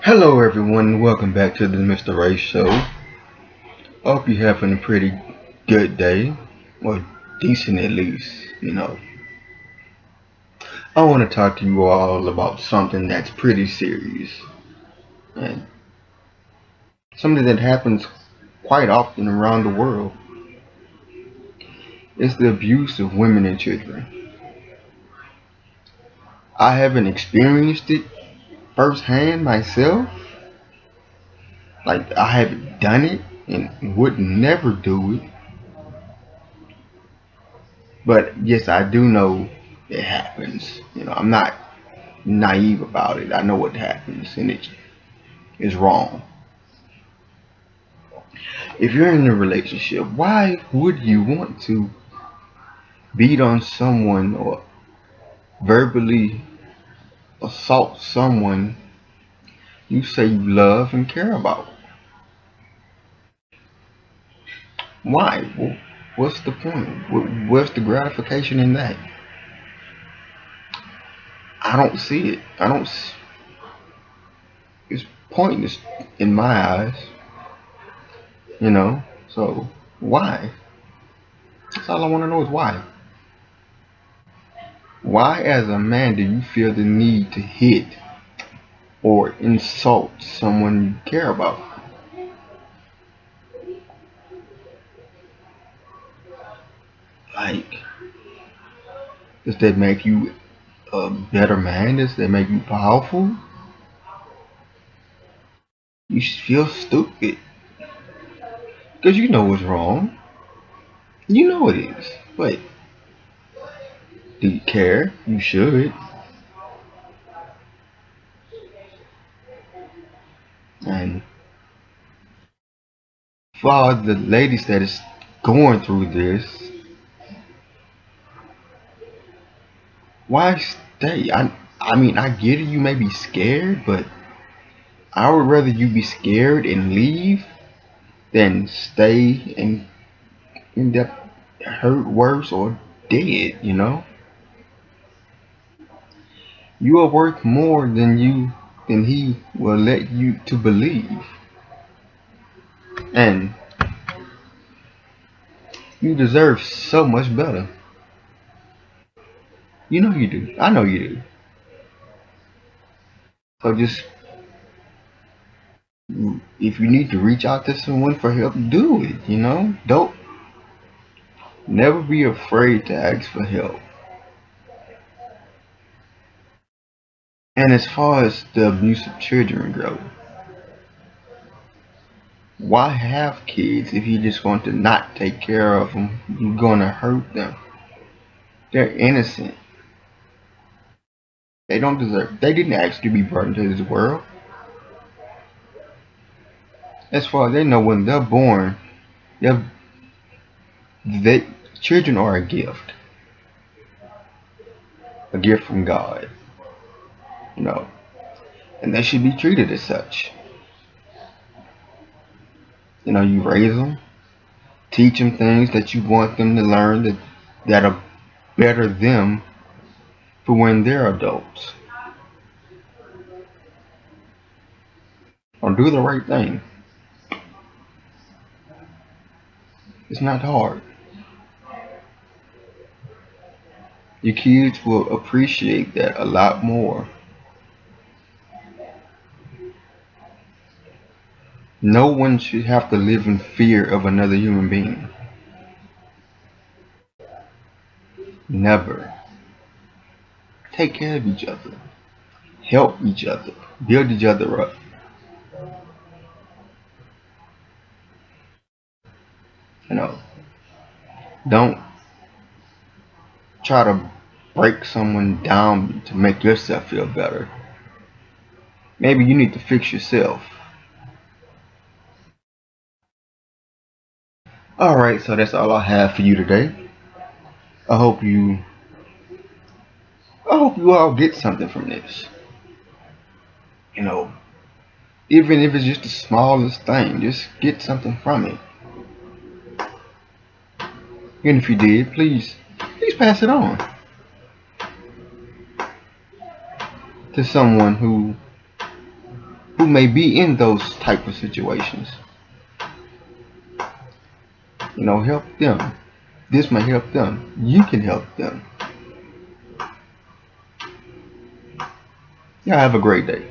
Hello everyone, welcome back to the Mr. Ray Show. Hope you're having a pretty good day, or decent at least. I want to talk to you all about something that's pretty serious, and something that happens quite often around the world. It's the abuse of women and children. I haven't experienced it firsthand myself, like I haven't done it and would never do it, but yes, I do know it happens. I'm not naive about it. I know what happens, and it is wrong. If you're in a relationship, why would you want to beat on someone or verbally assault someone you say you love and care about? Why? What's the point? What's the gratification in that? I don't see it. I don't. It's pointless in my eyes. So why? That's all I want to know is why. Why, as a man, do you feel the need to hit or insult someone you care about? Like, does that make you a better man? Does that make you powerful? You feel stupid because you know what's wrong. You know it is, but do you care? You should. And for all the ladies that is going through this, why stay? I mean, I get it. You may be scared, but I would rather you be scared and leave than stay and end up hurt worse or dead. You are worth more than he will let you to believe. And you deserve so much better. You know you do. I know you do. So just, if you need to reach out to someone for help, do it. Don't never be afraid to ask for help. And as far as the abuse of children go, why have kids if you just want to not take care of them? You're gonna hurt them. They're innocent. They don't deserve. They didn't ask to be brought into this world. As far as they know, when they're born, they're, they children are a gift from God. You know, and they should be treated as such. You raise them, teach them things that you want them to learn that'll better them for when they're adults. Or do the right thing. It's not hard. Your kids will appreciate that a lot more. No one should have to live in fear of another human being. Never. Take care of each other. Help each other. Build each other up. You know, don't try to break someone down to make yourself feel better. Maybe you need to fix yourself. Alright, so that's all I have for you today. I hope you I hope you all get something from this. You know, even if it's just the smallest thing, just get something from it. And if you did, please pass it on to someone who may be in those type of situations. You know, help them. This may help them. You can help them. Y'all have a great day.